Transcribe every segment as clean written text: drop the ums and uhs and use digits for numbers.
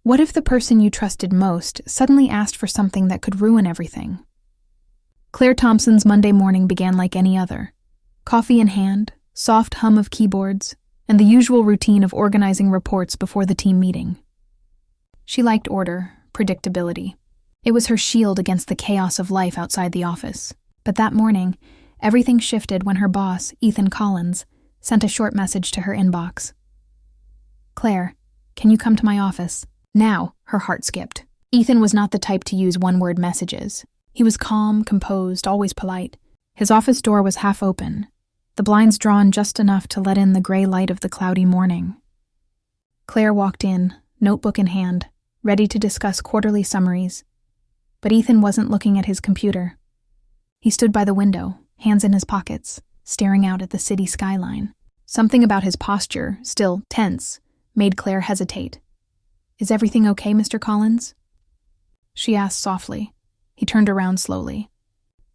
What if the person you trusted most suddenly asked for something that could ruin everything? Claire Thompson's Monday morning began like any other. Coffee in hand, soft hum of keyboards, and the usual routine of organizing reports before the team meeting. She liked order, predictability. It was her shield against the chaos of life outside the office. But that morning, everything shifted when her boss, Ethan Collins, sent a short message to her inbox. "Claire, can you come to my office?" Now, her heart skipped. Ethan was not the type to use one-word messages. He was calm, composed, always polite. His office door was half open, the blinds drawn just enough to let in the gray light of the cloudy morning. Claire walked in, notebook in hand, ready to discuss quarterly summaries. But Ethan wasn't looking at his computer. He stood by the window, hands in his pockets, staring out at the city skyline. Something about his posture, still tense, made Claire hesitate. "Is everything okay, Mr. Collins?" she asked softly. He turned around slowly.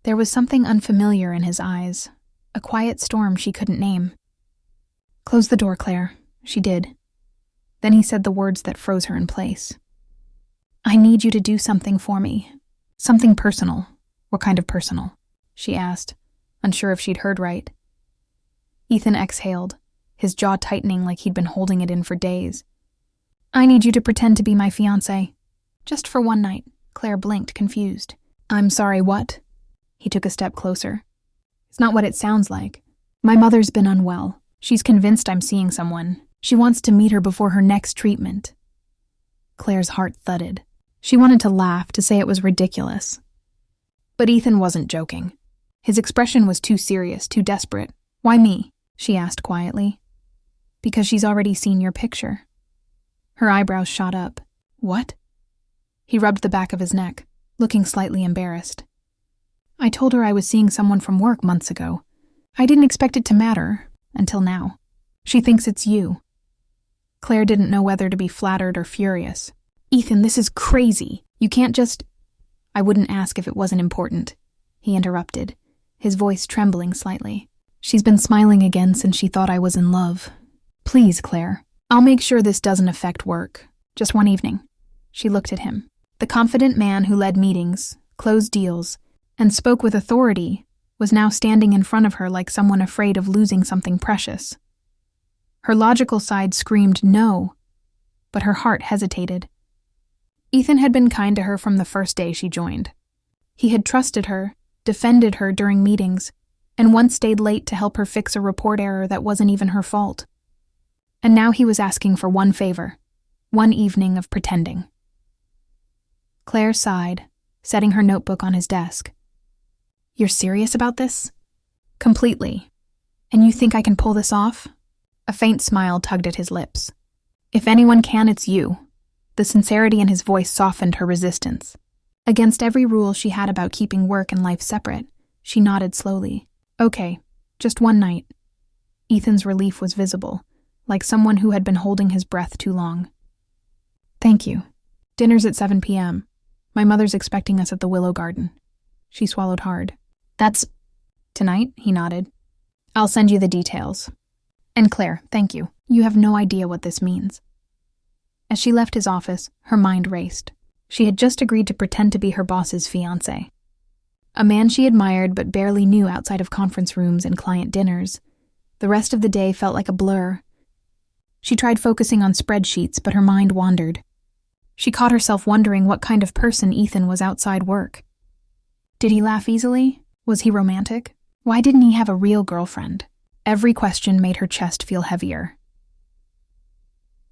There was something unfamiliar in his eyes, a quiet storm she couldn't name. "Close the door, Claire." She did. Then he said the words that froze her in place. "I need you to do something for me. Something personal." "What kind of personal?" she asked, unsure if she'd heard right. Ethan exhaled, his jaw tightening like he'd been holding it in for days. "I need you to pretend to be my fiancé. Just for one night." Claire blinked, confused. "I'm sorry, what?" He took a step closer. "It's not what it sounds like. My mother's been unwell. She's convinced I'm seeing someone. She wants to meet her before her next treatment." Claire's heart thudded. She wanted to laugh, to say it was ridiculous. But Ethan wasn't joking. His expression was too serious, too desperate. "Why me?" she asked quietly. "Because she's already seen your picture." Her eyebrows shot up. "What?" He rubbed the back of his neck, looking slightly embarrassed. "I told her I was seeing someone from work months ago. I didn't expect it to matter, until now. She thinks it's you." Claire didn't know whether to be flattered or furious. "Ethan, this is crazy. You can't just—" "I wouldn't ask if it wasn't important," he interrupted, his voice trembling slightly. "She's been smiling again since she thought I was in love. Please, Claire, I'll make sure this doesn't affect work. Just one evening." She looked at him. The confident man who led meetings, closed deals, and spoke with authority was now standing in front of her like someone afraid of losing something precious. Her logical side screamed no, but her heart hesitated. Ethan had been kind to her from the first day she joined. He had trusted her, defended her during meetings, and once stayed late to help her fix a report error that wasn't even her fault. And now he was asking for one favor, one evening of pretending. Claire sighed, setting her notebook on his desk. "You're serious about this?" "Completely. And you think I can pull this off?" A faint smile tugged at his lips. "If anyone can, it's you." The sincerity in his voice softened her resistance. Against every rule she had about keeping work and life separate, she nodded slowly. "Okay, just one night." Ethan's relief was visible, like someone who had been holding his breath too long. "Thank you. Dinner's at 7 p.m. My mother's expecting us at the Willow Garden." She swallowed hard. "That's tonight?" He nodded. "I'll send you the details. And Claire, thank you. You have no idea what this means." As she left his office, her mind raced. She had just agreed to pretend to be her boss's fiancé. A man she admired but barely knew outside of conference rooms and client dinners. The rest of the day felt like a blur. She tried focusing on spreadsheets, but her mind wandered. She caught herself wondering what kind of person Ethan was outside work. Did he laugh easily? Was he romantic? Why didn't he have a real girlfriend? Every question made her chest feel heavier.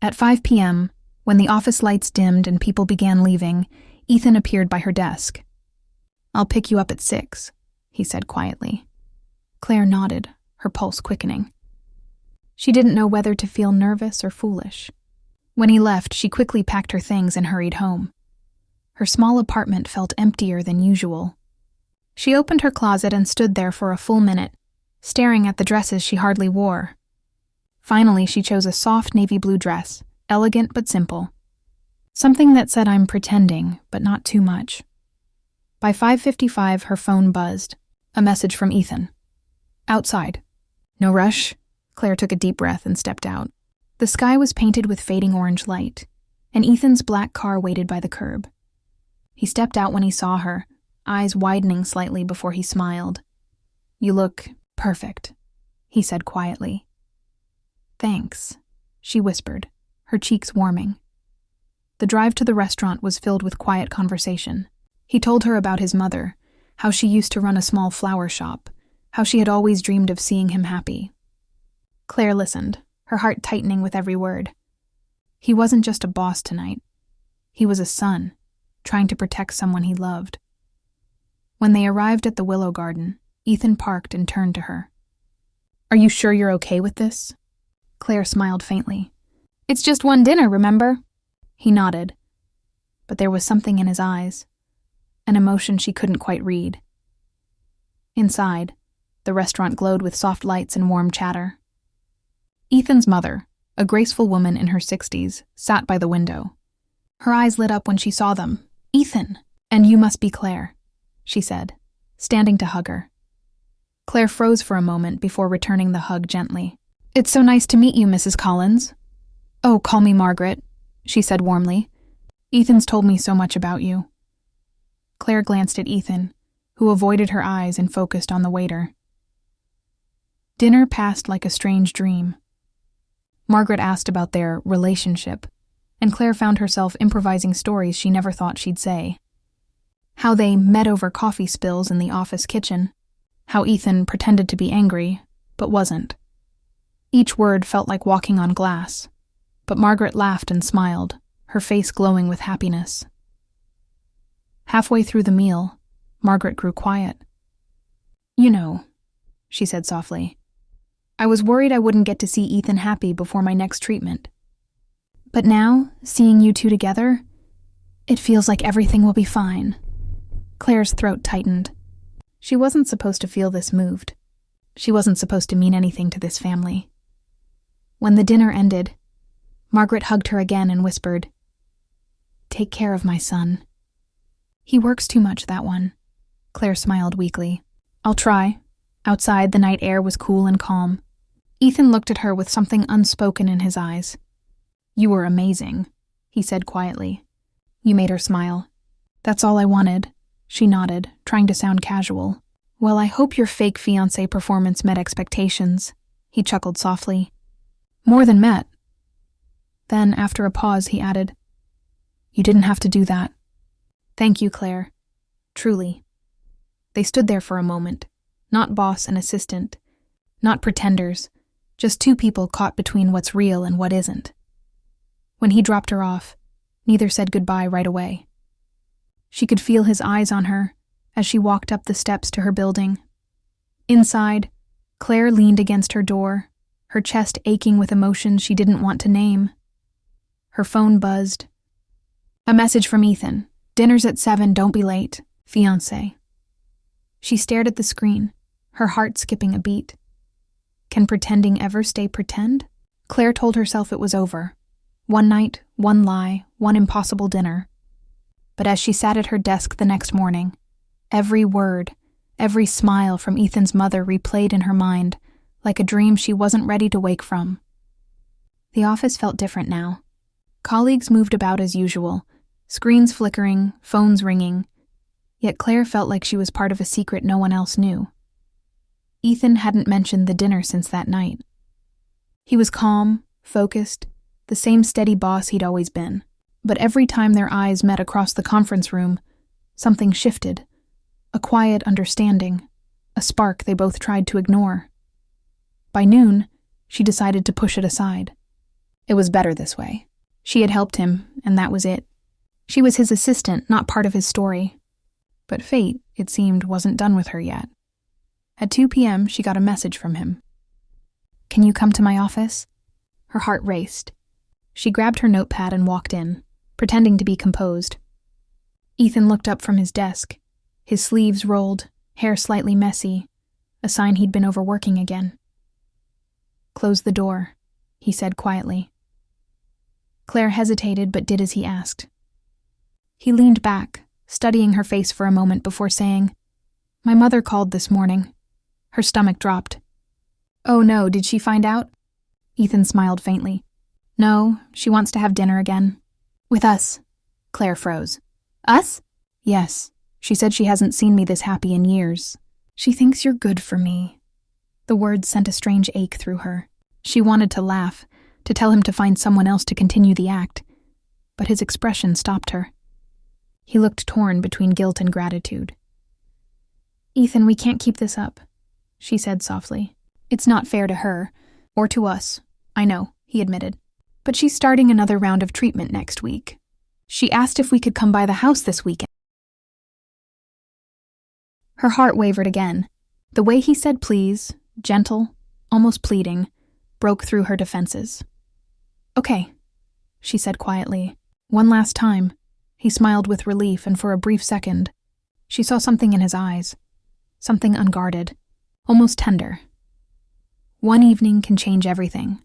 At 5 p.m., when the office lights dimmed and people began leaving, Ethan appeared by her desk. "I'll pick you up at 6, he said quietly. Claire nodded, her pulse quickening. She didn't know whether to feel nervous or foolish. When he left, she quickly packed her things and hurried home. Her small apartment felt emptier than usual. She opened her closet and stood there for a full minute, staring at the dresses she hardly wore. Finally, she chose a soft navy blue dress, elegant but simple. Something that said, "I'm pretending, but not too much." By 5:55, her phone buzzed. A message from Ethan. "Outside." "No rush?" Claire took a deep breath and stepped out. The sky was painted with fading orange light, and Ethan's black car waited by the curb. He stepped out when he saw her, eyes widening slightly before he smiled. "You look perfect," he said quietly. "Thanks," she whispered, her cheeks warming. The drive to the restaurant was filled with quiet conversation. He told her about his mother, how she used to run a small flower shop, how she had always dreamed of seeing him happy. Claire listened, her heart tightening with every word. He wasn't just a boss tonight. He was a son, trying to protect someone he loved. When they arrived at the Willow Garden, Ethan parked and turned to her. "Are you sure you're okay with this?" Claire smiled faintly. "It's just one dinner, remember?" He nodded, but there was something in his eyes, an emotion she couldn't quite read. Inside, the restaurant glowed with soft lights and warm chatter. Ethan's mother, a graceful woman in her 60s, sat by the window. Her eyes lit up when she saw them. "Ethan, and you must be Claire," she said, standing to hug her. Claire froze for a moment before returning the hug gently. "It's so nice to meet you, Mrs. Collins." "Oh, call me Margaret," she said warmly. "Ethan's told me so much about you." Claire glanced at Ethan, who avoided her eyes and focused on the waiter. Dinner passed like a strange dream. Margaret asked about their relationship, and Claire found herself improvising stories she never thought she'd say. How they met over coffee spills in the office kitchen, how Ethan pretended to be angry, but wasn't. Each word felt like walking on glass, but Margaret laughed and smiled, her face glowing with happiness. Halfway through the meal, Margaret grew quiet. "You know," she said softly, "I was worried I wouldn't get to see Ethan happy before my next treatment. But now, seeing you two together, it feels like everything will be fine." Claire's throat tightened. She wasn't supposed to feel this moved. She wasn't supposed to mean anything to this family. When the dinner ended, Margaret hugged her again and whispered, "Take care of my son." "He works too much, that one." Claire smiled weakly. "I'll try." Outside, the night air was cool and calm. Ethan looked at her with something unspoken in his eyes. "You were amazing," he said quietly. "You made her smile." "That's all I wanted," she nodded, trying to sound casual. "Well, I hope your fake fiancé performance met expectations," he chuckled softly. "More than met." Then, after a pause, he added, "You didn't have to do that." "Thank you, Claire. Truly." They stood there for a moment, not boss and assistant, not pretenders, just two people caught between what's real and what isn't. When he dropped her off, neither said goodbye right away. She could feel his eyes on her as she walked up the steps to her building. Inside, Claire leaned against her door, her chest aching with emotions she didn't want to name. Her phone buzzed. "A message from Ethan. Dinner's at 7, don't be late. Fiancé." She stared at the screen, her heart skipping a beat. Can pretending ever stay pretend? Claire told herself it was over. One night, one lie, one impossible dinner. But as she sat at her desk the next morning, every word, every smile from Ethan's mother replayed in her mind, like a dream she wasn't ready to wake from. The office felt different now. Colleagues moved about as usual, screens flickering, phones ringing, yet Claire felt like she was part of a secret no one else knew. Ethan hadn't mentioned the dinner since that night. He was calm, focused, the same steady boss he'd always been. But every time their eyes met across the conference room, something shifted. A quiet understanding, a spark they both tried to ignore. By noon, she decided to push it aside. It was better this way. She had helped him, and that was it. She was his assistant, not part of his story. But fate, it seemed, wasn't done with her yet. At 2 p.m., she got a message from him. "Can you come to my office?" Her heart raced. She grabbed her notepad and walked in, pretending to be composed. Ethan looked up from his desk, his sleeves rolled, hair slightly messy, a sign he'd been overworking again. "Close the door," he said quietly. Claire hesitated but did as he asked. He leaned back, studying her face for a moment before saying, "My mother called this morning." Her stomach dropped. "Oh no, did she find out?" Ethan smiled faintly. "No, she wants to have dinner again." With us. Claire froze. Us? Yes. She said she hasn't seen me this happy in years. She thinks you're good for me. The words sent a strange ache through her. She wanted to laugh, to tell him to find someone else to continue the act, but his expression stopped her. He looked torn between guilt and gratitude. Ethan, we can't keep this up, she said softly. It's not fair to her, or to us. I know, he admitted. But she's starting another round of treatment next week. She asked if we could come by the house this weekend. Her heart wavered again. The way he said please, gentle, almost pleading, broke through her defenses. Okay, she said quietly. One last time. He smiled with relief, and for a brief second, she saw something in his eyes. Something unguarded, almost tender. One evening can change everything.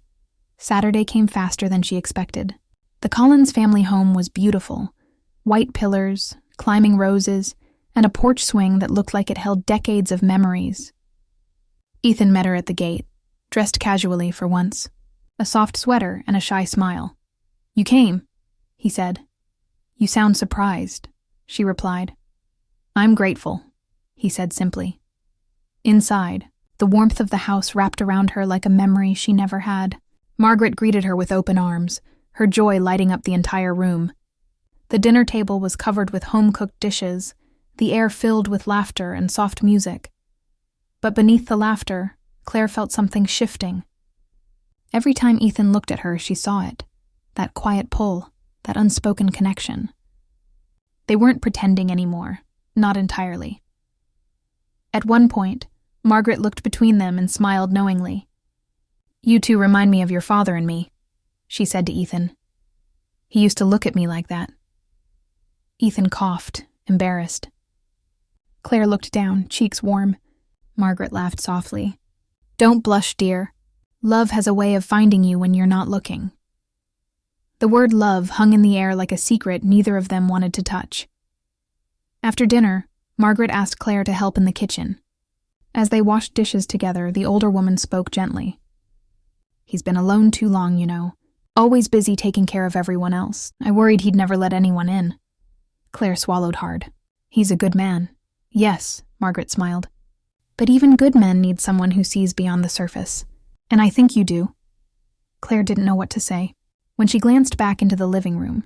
Saturday came faster than she expected. The Collins family home was beautiful. White pillars, climbing roses, and a porch swing that looked like it held decades of memories. Ethan met her at the gate, dressed casually for once. A soft sweater and a shy smile. You came, he said. You sound surprised, she replied. I'm grateful, he said simply. Inside, the warmth of the house wrapped around her like a memory she never had. Margaret greeted her with open arms, her joy lighting up the entire room. The dinner table was covered with home-cooked dishes, the air filled with laughter and soft music. But beneath the laughter, Claire felt something shifting. Every time Ethan looked at her, she saw it. That quiet pull, that unspoken connection. They weren't pretending anymore, not entirely. At one point, Margaret looked between them and smiled knowingly. You two remind me of your father and me, she said to Ethan. He used to look at me like that. Ethan coughed, embarrassed. Claire looked down, cheeks warm. Margaret laughed softly. Don't blush, dear. Love has a way of finding you when you're not looking. The word love hung in the air like a secret neither of them wanted to touch. After dinner, Margaret asked Claire to help in the kitchen. As they washed dishes together, the older woman spoke gently. He's been alone too long, you know. Always busy taking care of everyone else. I worried he'd never let anyone in. Claire swallowed hard. He's a good man. Yes, Margaret smiled. But even good men need someone who sees beyond the surface. And I think you do. Claire didn't know what to say. When she glanced back into the living room,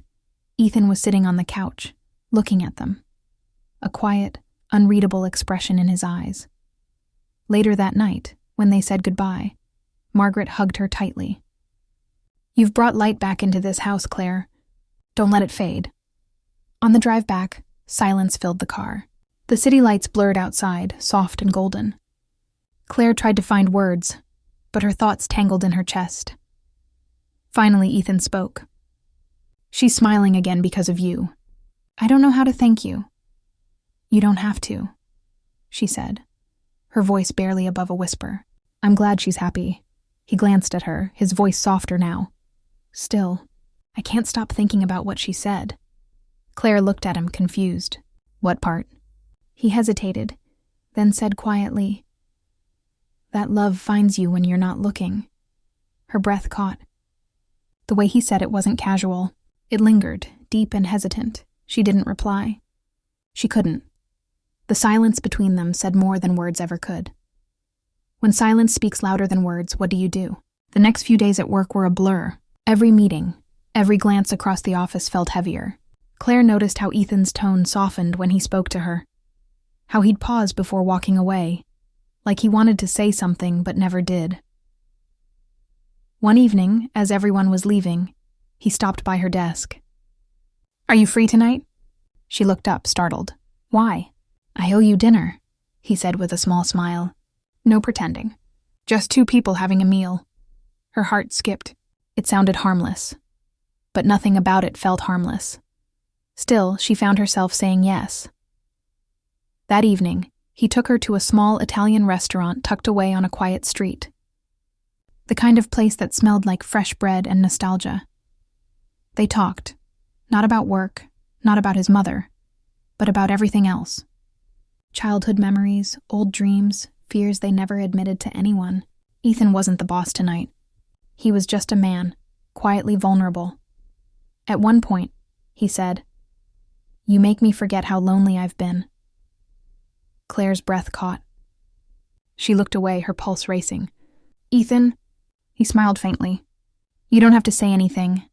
Ethan was sitting on the couch, looking at them. A quiet, unreadable expression in his eyes. Later that night, when they said goodbye, Margaret hugged her tightly. You've brought light back into this house, Claire. Don't let it fade. On the drive back, silence filled the car. The city lights blurred outside, soft and golden. Claire tried to find words, but her thoughts tangled in her chest. Finally, Ethan spoke. She's smiling again because of you. I don't know how to thank you. You don't have to, she said, her voice barely above a whisper. I'm glad she's happy. He glanced at her, his voice softer now. Still, I can't stop thinking about what she said. Claire looked at him, confused. What part? He hesitated, then said quietly, that love finds you when you're not looking. Her breath caught. The way he said it wasn't casual. It lingered, deep and hesitant. She didn't reply. She couldn't. The silence between them said more than words ever could. When silence speaks louder than words, what do? The next few days at work were a blur. Every meeting, every glance across the office felt heavier. Claire noticed how Ethan's tone softened when he spoke to her. How he'd pause before walking away, like he wanted to say something but never did. One evening, as everyone was leaving, he stopped by her desk. Are you free tonight? She looked up, startled. Why? I owe you dinner, he said with a small smile. No pretending. Just two people having a meal. Her heart skipped. It sounded harmless. But nothing about it felt harmless. Still, she found herself saying yes. That evening, he took her to a small Italian restaurant tucked away on a quiet street. The kind of place that smelled like fresh bread and nostalgia. They talked, not about work, not about his mother, but about everything else. Childhood memories, old dreams, fears they never admitted to anyone. Ethan wasn't the boss tonight. He was just a man, quietly vulnerable. At one point, he said. "You make me forget how lonely I've been." Claire's breath caught. She looked away, her pulse racing. "Ethan," he smiled faintly. "You don't have to say anything."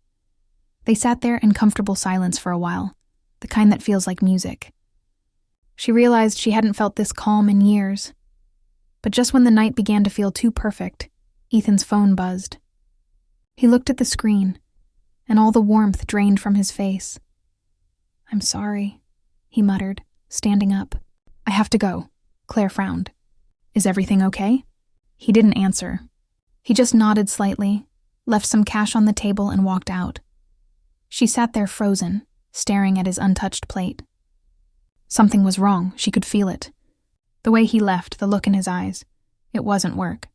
They sat there in comfortable silence for a while, the kind that feels like music. She realized she hadn't felt this calm in years. But just when the night began to feel too perfect, Ethan's phone buzzed. He looked at the screen, and all the warmth drained from his face. "I'm sorry," he muttered, standing up. "I have to go." Claire frowned. "Is everything okay?" He didn't answer. He just nodded slightly, left some cash on the table, and walked out. She sat there frozen, staring at his untouched plate. Something was wrong, she could feel it. The way he left, the look in his eyes. It wasn't work.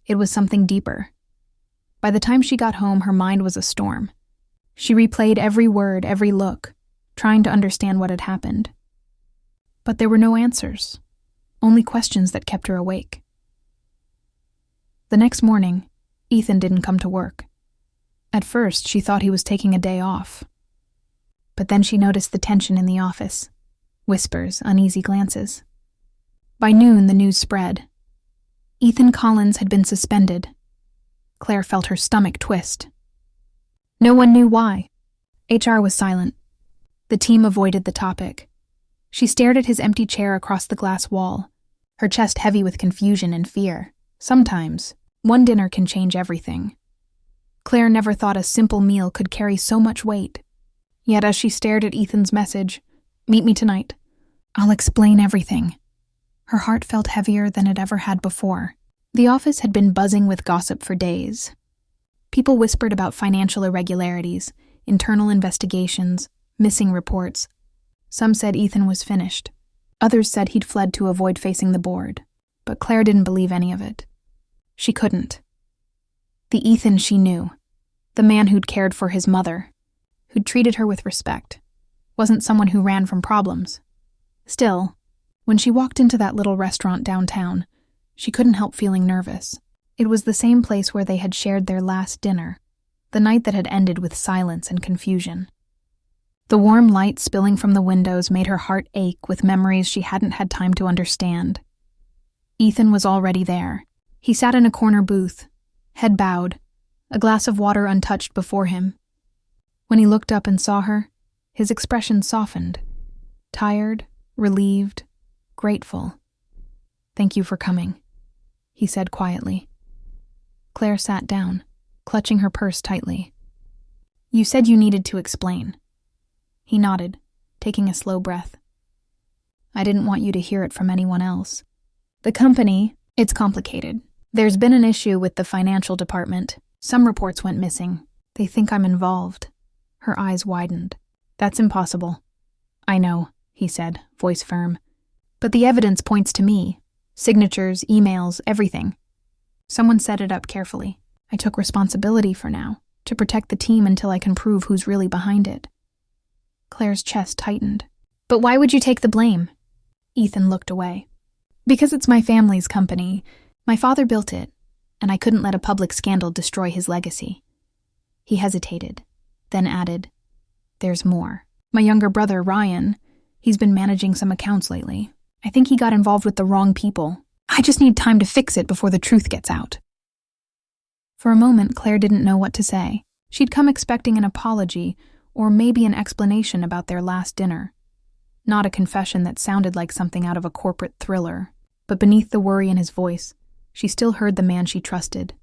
It was something deeper. By the time she got home, her mind was a storm. She replayed every word, every look, trying to understand what had happened. But there were no answers, only questions that kept her awake. The next morning, Ethan didn't come to work. At first, she thought he was taking a day off. But then she noticed the tension in the office. Whispers, uneasy glances. By noon, the news spread. Ethan Collins had been suspended. Claire felt her stomach twist. No one knew why. HR was silent. The team avoided the topic. She stared at his empty chair across the glass wall, her chest heavy with confusion and fear. Sometimes, one dinner can change everything. Claire never thought a simple meal could carry so much weight. Yet as she stared at Ethan's message, "Meet me tonight. I'll explain everything," her heart felt heavier than it ever had before. The office had been buzzing with gossip for days. People whispered about financial irregularities, internal investigations, missing reports. Some said Ethan was finished. Others said he'd fled to avoid facing the board. But Claire didn't believe any of it. She couldn't. The Ethan she knew, the man who'd cared for his mother, who'd treated her with respect, wasn't someone who ran from problems. Still, when she walked into that little restaurant downtown, she couldn't help feeling nervous. It was the same place where they had shared their last dinner, the night that had ended with silence and confusion. The warm light spilling from the windows made her heart ache with memories she hadn't had time to understand. Ethan was already there. He sat in a corner booth, head bowed, a glass of water untouched before him. When he looked up and saw her, his expression softened. Tired, relieved, grateful. "Thank you for coming," he said quietly. Claire sat down, clutching her purse tightly. "You said you needed to explain." He nodded, taking a slow breath. "I didn't want you to hear it from anyone else. The company, it's complicated. There's been an issue with the financial department. Some reports went missing. They think I'm involved." Her eyes widened. "That's impossible." "I know," he said, voice firm. "But the evidence points to me. Signatures, emails, everything. Someone set it up carefully. I took responsibility for now, to protect the team until I can prove who's really behind it." Claire's chest tightened. "But why would you take the blame?" Ethan looked away. "Because it's my family's company. My father built it, and I couldn't let a public scandal destroy his legacy." He hesitated, then added, "There's more. My younger brother, Ryan, he's been managing some accounts lately. I think he got involved with the wrong people. I just need time to fix it before the truth gets out." For a moment, Claire didn't know what to say. She'd come expecting an apology, or maybe an explanation about their last dinner. Not a confession that sounded like something out of a corporate thriller, but beneath the worry in his voice, she still heard the man she trusted.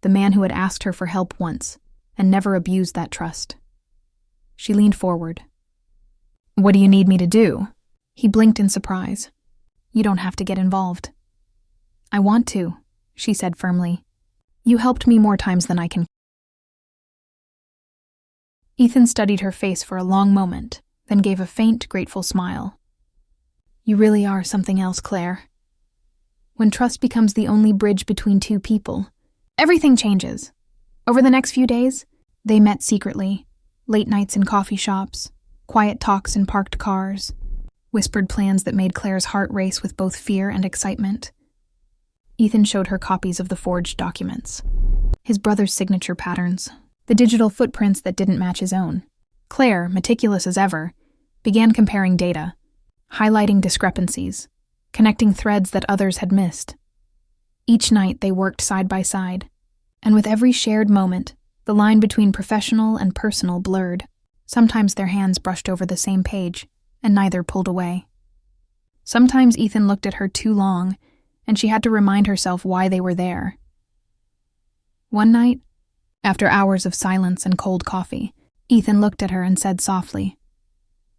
The man who had asked her for help once, and never abused that trust. She leaned forward. "What do you need me to do?" He blinked in surprise. "You don't have to get involved." "I want to," she said firmly. "You helped me more times than I can." Ethan studied her face for a long moment, then gave a faint, grateful smile. "You really are something else, Claire. When trust becomes the only bridge between two people, everything changes." Over the next few days, they met secretly, late nights in coffee shops, quiet talks in parked cars, whispered plans that made Claire's heart race with both fear and excitement. Ethan showed her copies of the forged documents, his brother's signature patterns, the digital footprints that didn't match his own. Claire, meticulous as ever, began comparing data, highlighting discrepancies, connecting threads that others had missed. Each night they worked side by side, and with every shared moment, the line between professional and personal blurred. Sometimes their hands brushed over the same page, and neither pulled away. Sometimes Ethan looked at her too long, and she had to remind herself why they were there. One night, after hours of silence and cold coffee, Ethan looked at her and said softly,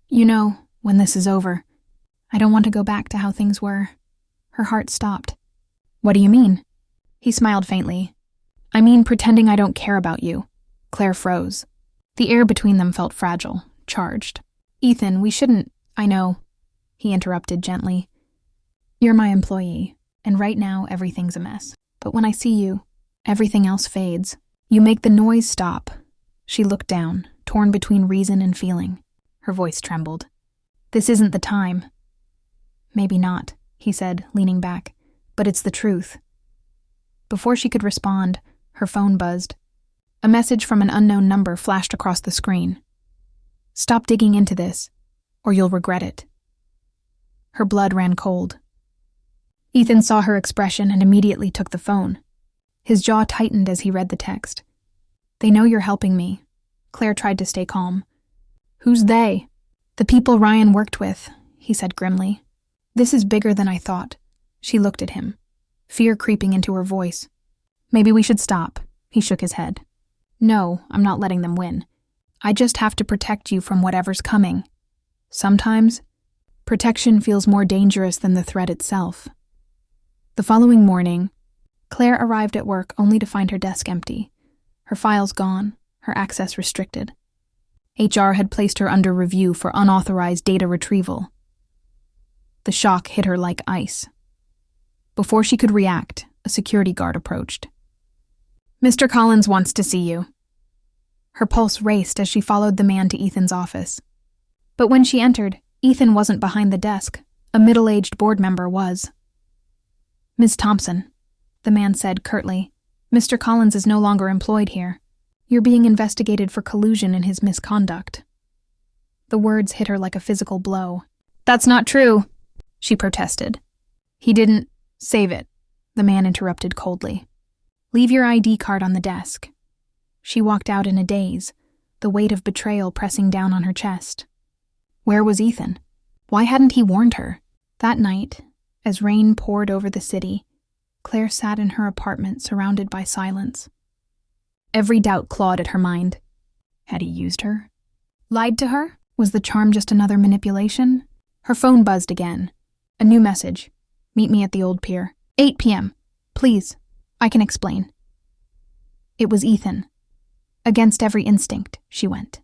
"You know, when this is over, I don't want to go back to how things were." Her heart stopped. "What do you mean?" He smiled faintly. "I mean pretending I don't care about you." Claire froze. The air between them felt fragile, charged. "Ethan, we shouldn't—" "I know," he interrupted gently. "You're my employee, and right now everything's a mess. But when I see you, everything else fades. You make the noise stop." She looked down, torn between reason and feeling. Her voice trembled. "This isn't the time." "Maybe not," he said, leaning back, "but it's the truth." Before she could respond, her phone buzzed. A message from an unknown number flashed across the screen. "Stop digging into this, or you'll regret it." Her blood ran cold. Ethan saw her expression and immediately took the phone. His jaw tightened as he read the text. "They know you're helping me." Claire tried to stay calm. "Who's they?" "The people Ryan worked with," he said grimly. "This is bigger than I thought." She looked at him, fear creeping into her voice. "Maybe we should stop." He shook his head. "No, I'm not letting them win. I just have to protect you from whatever's coming. Sometimes, protection feels more dangerous than the threat itself." The following morning, Claire arrived at work only to find her desk empty, her files gone, her access restricted. HR had placed her under review for unauthorized data retrieval. The shock hit her like ice. Before she could react, a security guard approached. "Mr. Collins wants to see you." Her pulse raced as she followed the man to Ethan's office. But when she entered, Ethan wasn't behind the desk. A middle-aged board member was. "Ms. Thompson," the man said curtly, "Mr. Collins is no longer employed here. You're being investigated for collusion in his misconduct." The words hit her like a physical blow. "That's not true," she protested. "He didn't—" "Save it," the man interrupted coldly. "Leave your ID card on the desk." She walked out in a daze, the weight of betrayal pressing down on her chest. Where was Ethan? Why hadn't he warned her? That night, as rain poured over the city, Claire sat in her apartment surrounded by silence. Every doubt clawed at her mind. Had he used her? Lied to her? Was the charm just another manipulation? Her phone buzzed again. A new message. "Meet me at the old pier. 8 p.m. Please. I can explain." It was Ethan. Against every instinct, she went.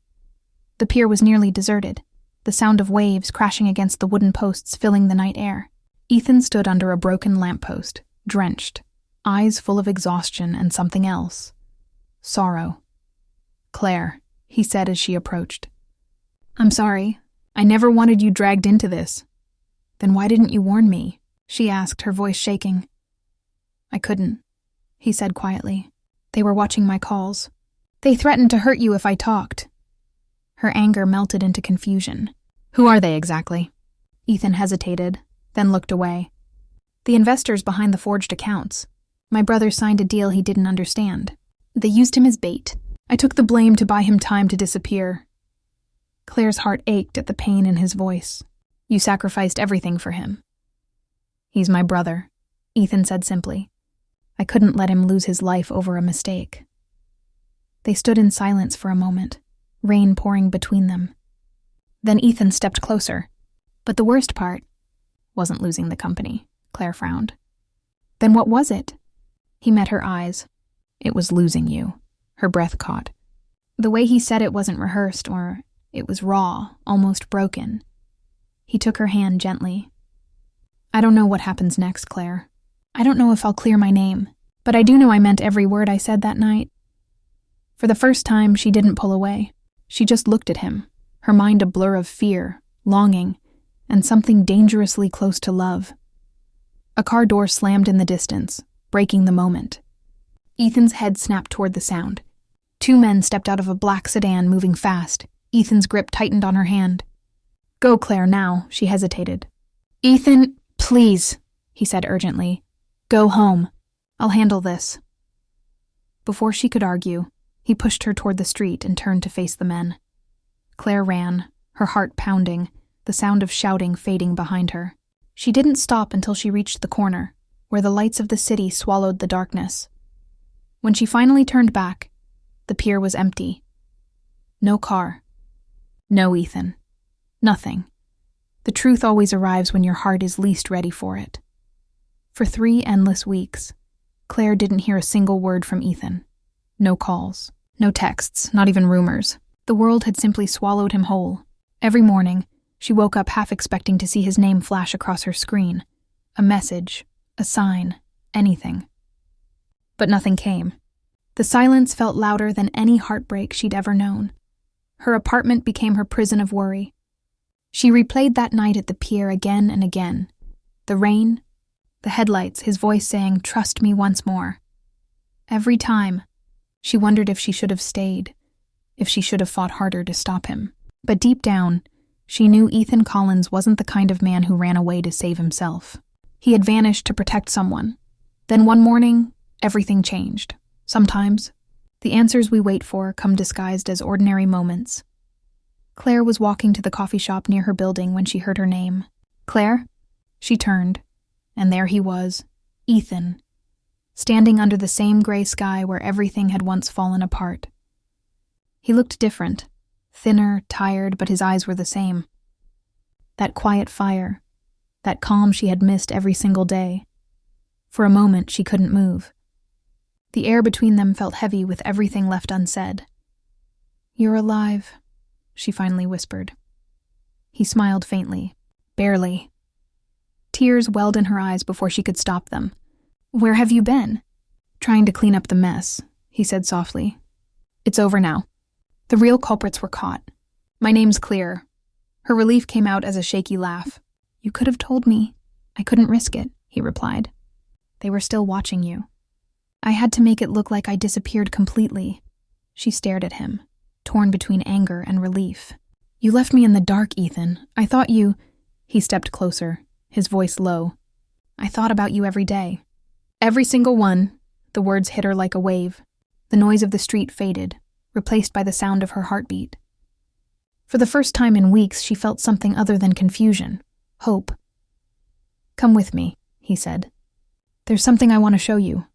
The pier was nearly deserted, the sound of waves crashing against the wooden posts filling the night air. Ethan stood under a broken lamppost, drenched, eyes full of exhaustion and something else. Sorrow. "Claire," he said as she approached. "I'm sorry. I never wanted you dragged into this." "Then why didn't you warn me?" she asked, her voice shaking. "I couldn't," he said quietly. "They were watching my calls. They threatened to hurt you if I talked." Her anger melted into confusion. "Who are they exactly?" Ethan hesitated, then looked away. "The investors behind the forged accounts. My brother signed a deal he didn't understand. They used him as bait. I took the blame to buy him time to disappear." Claire's heart ached at the pain in his voice. "You sacrificed everything for him." "He's my brother," Ethan said simply. "I couldn't let him lose his life over a mistake." They stood in silence for a moment, rain pouring between them. Then Ethan stepped closer. "But the worst part wasn't losing the company," Claire frowned. "Then what was it?" He met her eyes. "It was losing you." Her breath caught. The way he said it wasn't rehearsed, or it was raw, almost broken. He took her hand gently. "I don't know what happens next, Claire. I don't know if I'll clear my name, but I do know I meant every word I said that night." For the first time, she didn't pull away. She just looked at him, her mind a blur of fear, longing, and something dangerously close to love. A car door slammed in the distance, breaking the moment. Ethan's head snapped toward the sound. 2 men stepped out of a black sedan moving fast, Ethan's grip tightened on her hand. Go, Claire, now, she hesitated. Ethan, please, he said urgently. Go home. I'll handle this. Before she could argue, he pushed her toward the street and turned to face the men. Claire ran, her heart pounding, the sound of shouting fading behind her. She didn't stop until she reached the corner, where the lights of the city swallowed the darkness. When she finally turned back, the pier was empty. No car. No Ethan. Nothing. The truth always arrives when your heart is least ready for it. For 3 endless weeks, Claire didn't hear a single word from Ethan. No calls, no texts, not even rumors. The world had simply swallowed him whole. Every morning, she woke up half expecting to see his name flash across her screen. A message, a sign, anything. But nothing came. The silence felt louder than any heartbreak she'd ever known. Her apartment became her prison of worry. She replayed that night at the pier again and again. The rain, the headlights, his voice saying, "Trust me once more." Every time, she wondered if she should have stayed, if she should have fought harder to stop him. But deep down, she knew Ethan Collins wasn't the kind of man who ran away to save himself. He had vanished to protect someone. Then one morning, everything changed. Sometimes, the answers we wait for come disguised as ordinary moments. Claire was walking to the coffee shop near her building when she heard her name. Claire? She turned, and there he was, Ethan, standing under the same gray sky where everything had once fallen apart. He looked different, thinner, tired, but his eyes were the same. That quiet fire, that calm she had missed every single day. For a moment, she couldn't move. The air between them felt heavy with everything left unsaid. "You're alive," she finally whispered. He smiled faintly. Barely. Tears welled in her eyes before she could stop them. "Where have you been?" "Trying to clean up the mess," he said softly. "It's over now. The real culprits were caught. My name's clear." Her relief came out as a shaky laugh. "You could have told me. I couldn't risk it," he replied. "They were still watching you. I had to make it look like I disappeared completely." She stared at him, torn between anger and relief. "You left me in the dark, Ethan. I thought you—" He stepped closer, his voice low. "I thought about you every day. Every single one." The words hit her like a wave. The noise of the street faded, replaced by the sound of her heartbeat. For the first time in weeks, she felt something other than confusion, hope. "Come with me," he said. "There's something I want to show you."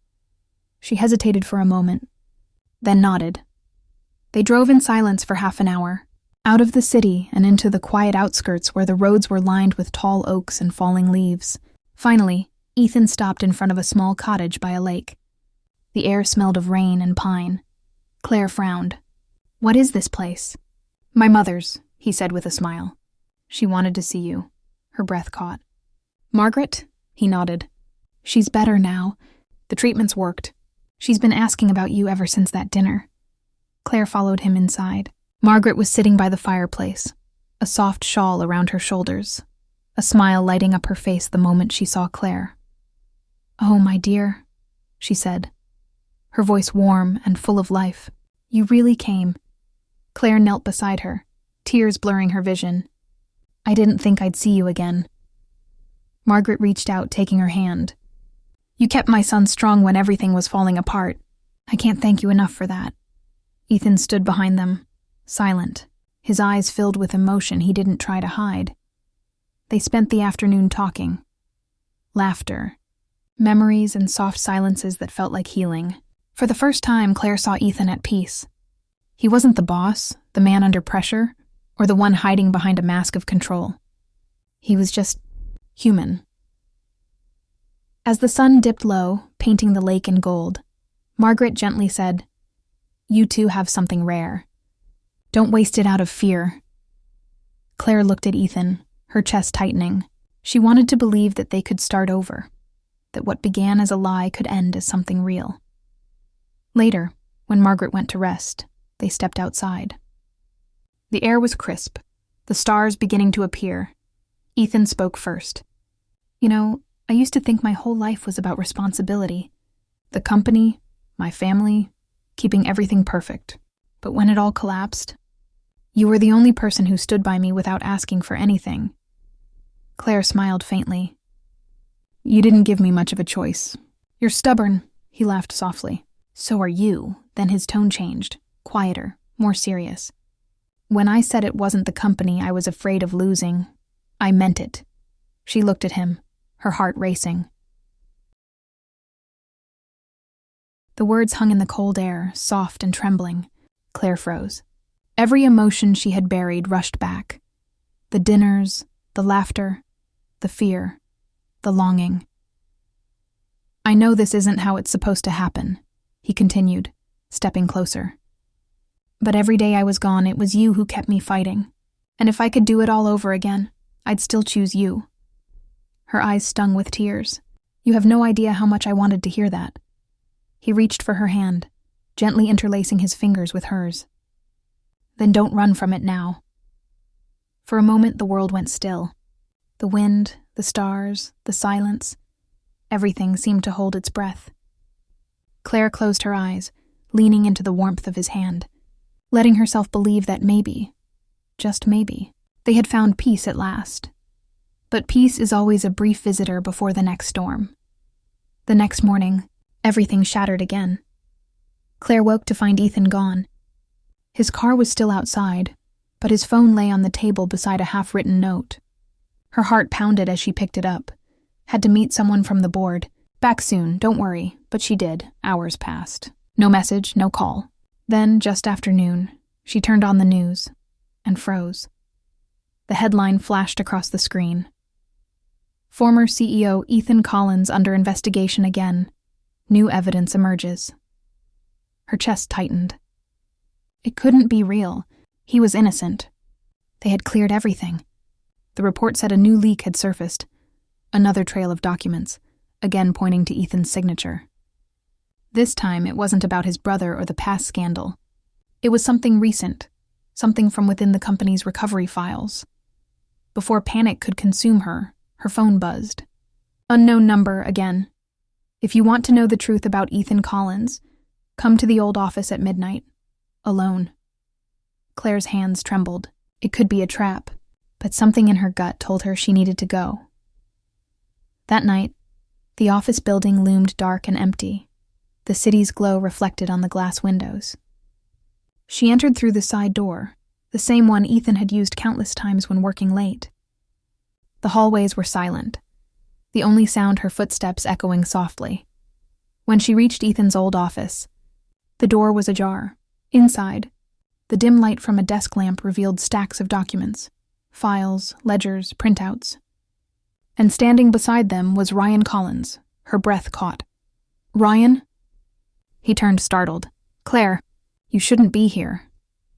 She hesitated for a moment, then nodded. They drove in silence for half an hour, out of the city and into the quiet outskirts where the roads were lined with tall oaks and falling leaves. Finally, Ethan stopped in front of a small cottage by a lake. The air smelled of rain and pine. Claire frowned. "What is this place?" "My mother's," he said with a smile. "She wanted to see you." Her breath caught. "Margaret?" He nodded. "She's better now. The treatment's worked. She's been asking about you ever since that dinner." Claire followed him inside. Margaret was sitting by the fireplace, a soft shawl around her shoulders, a smile lighting up her face the moment she saw Claire. "Oh, my dear," she said, her voice warm and full of life. "You really came." Claire knelt beside her, tears blurring her vision. "I didn't think I'd see you again." Margaret reached out, taking her hand. "You kept my son strong when everything was falling apart. I can't thank you enough for that." Ethan stood behind them, silent, his eyes filled with emotion he didn't try to hide. They spent the afternoon talking. Laughter, memories and soft silences that felt like healing. For the first time, Claire saw Ethan at peace. He wasn't the boss, the man under pressure, or the one hiding behind a mask of control. He was just human. As the sun dipped low, painting the lake in gold, Margaret gently said, "You two have something rare. Don't waste it out of fear." Claire looked at Ethan, her chest tightening. She wanted to believe that they could start over, that what began as a lie could end as something real. Later, when Margaret went to rest, they stepped outside. The air was crisp, the stars beginning to appear. Ethan spoke first. "You know, I used to think my whole life was about responsibility. The company, my family, keeping everything perfect. But when it all collapsed, You were the only person who stood by me without asking for anything. Claire smiled faintly. You didn't give me much of a choice. You're stubborn, he laughed softly. So are you. Then his tone changed, quieter, more serious. When I said it wasn't the company I was afraid of losing, I meant it. She looked at him, her heart racing. The words hung in the cold air, soft and trembling. Claire froze. Every emotion she had buried rushed back. The dinners, the laughter, the fear, the longing. I know this isn't how it's supposed to happen, he continued, stepping closer. But every day I was gone, it was you who kept me fighting. And if I could do it all over again, I'd still choose you. Her eyes stung with tears. You have no idea how much I wanted to hear that. He reached for her hand, gently interlacing his fingers with hers. Then don't run from it now. For a moment, the world went still. The wind, the stars, the silence, everything seemed to hold its breath. Claire closed her eyes, leaning into the warmth of his hand, letting herself believe that maybe, just maybe, they had found peace at last. But peace is always a brief visitor before the next storm. The next morning, everything shattered again. Claire woke to find Ethan gone. His car was still outside, but his phone lay on the table beside a half-written note. Her heart pounded as she picked it up. Had to meet someone from the board. Back soon, don't worry. But she did. Hours passed. No message, no call. Then, just after noon, she turned on the news and froze. The headline flashed across the screen. Former CEO Ethan Collins under investigation again. New evidence emerges. Her chest tightened. It couldn't be real. He was innocent. They had cleared everything. The report said a new leak had surfaced. Another trail of documents, again pointing to Ethan's signature. This time it wasn't about his brother or the past scandal. It was something recent, something from within the company's recovery files. Before panic could consume her, her phone buzzed. Unknown number again. If you want to know the truth about Ethan Collins, come to the old office at midnight. Alone. Claire's hands trembled. It could be a trap, but something in her gut told her she needed to go. That night, the office building loomed dark and empty, the city's glow reflected on the glass windows. She entered through the side door, the same one Ethan had used countless times when working late. The hallways were silent, the only sound her footsteps echoing softly. When she reached Ethan's old office, the door was ajar. Inside, the dim light from a desk lamp revealed stacks of documents, files, ledgers, printouts. And standing beside them was Ryan Collins, her breath caught. Ryan? He turned startled. Claire, you shouldn't be here.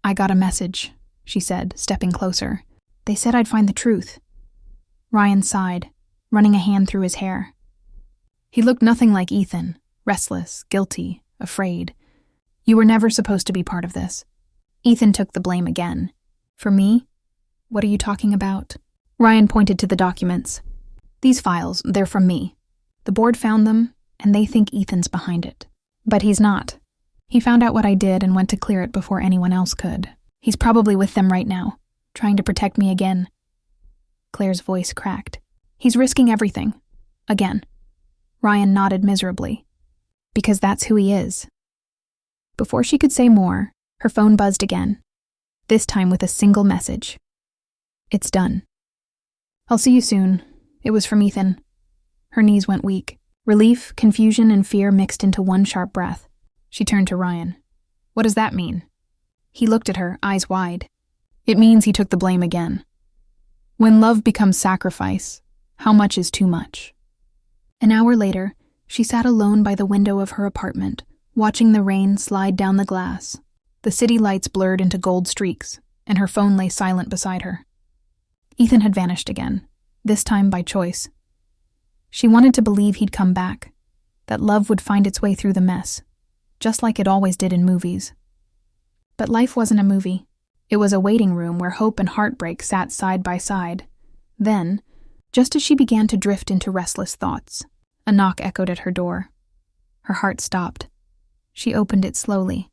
I got a message, she said, stepping closer. They said I'd find the truth. Ryan sighed, running a hand through his hair. He looked nothing like Ethan, restless, guilty, afraid. You were never supposed to be part of this. Ethan took the blame again. For me? What are you talking about? Ryan pointed to the documents. These files, they're from me. The board found them, and they think Ethan's behind it. But he's not. He found out what I did and went to clear it before anyone else could. He's probably with them right now, trying to protect me again. Claire's voice cracked. He's risking everything. Again. Ryan nodded miserably. Because that's who he is. Before she could say more, her phone buzzed again, this time with a single message. It's done. I'll see you soon. It was from Ethan. Her knees went weak. Relief, confusion, and fear mixed into one sharp breath. She turned to Ryan. What does that mean? He looked at her, eyes wide. It means he took the blame again. When love becomes sacrifice, how much is too much? An hour later, she sat alone by the window of her apartment, watching the rain slide down the glass. The city lights blurred into gold streaks, and her phone lay silent beside her. Ethan had vanished again, this time by choice. She wanted to believe he'd come back, that love would find its way through the mess, just like it always did in movies. But life wasn't a movie. It was a waiting room where hope and heartbreak sat side by side. Then, just as she began to drift into restless thoughts, a knock echoed at her door. Her heart stopped. She opened it slowly.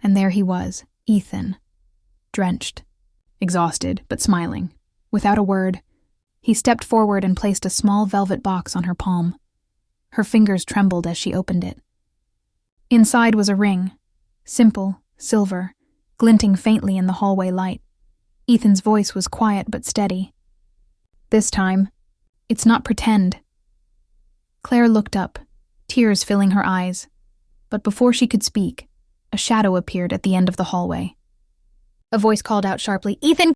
And there he was, Ethan. drenched, exhausted, but smiling. Without a word, he stepped forward and placed a small velvet box on her palm. Her fingers trembled as she opened it. Inside was a ring, simple, silver, glinting faintly in the hallway light. Ethan's voice was quiet but steady. "This time, it's not pretend." Claire looked up, tears filling her eyes, but before she could speak, a shadow appeared at the end of the hallway. A voice called out sharply, "Ethan,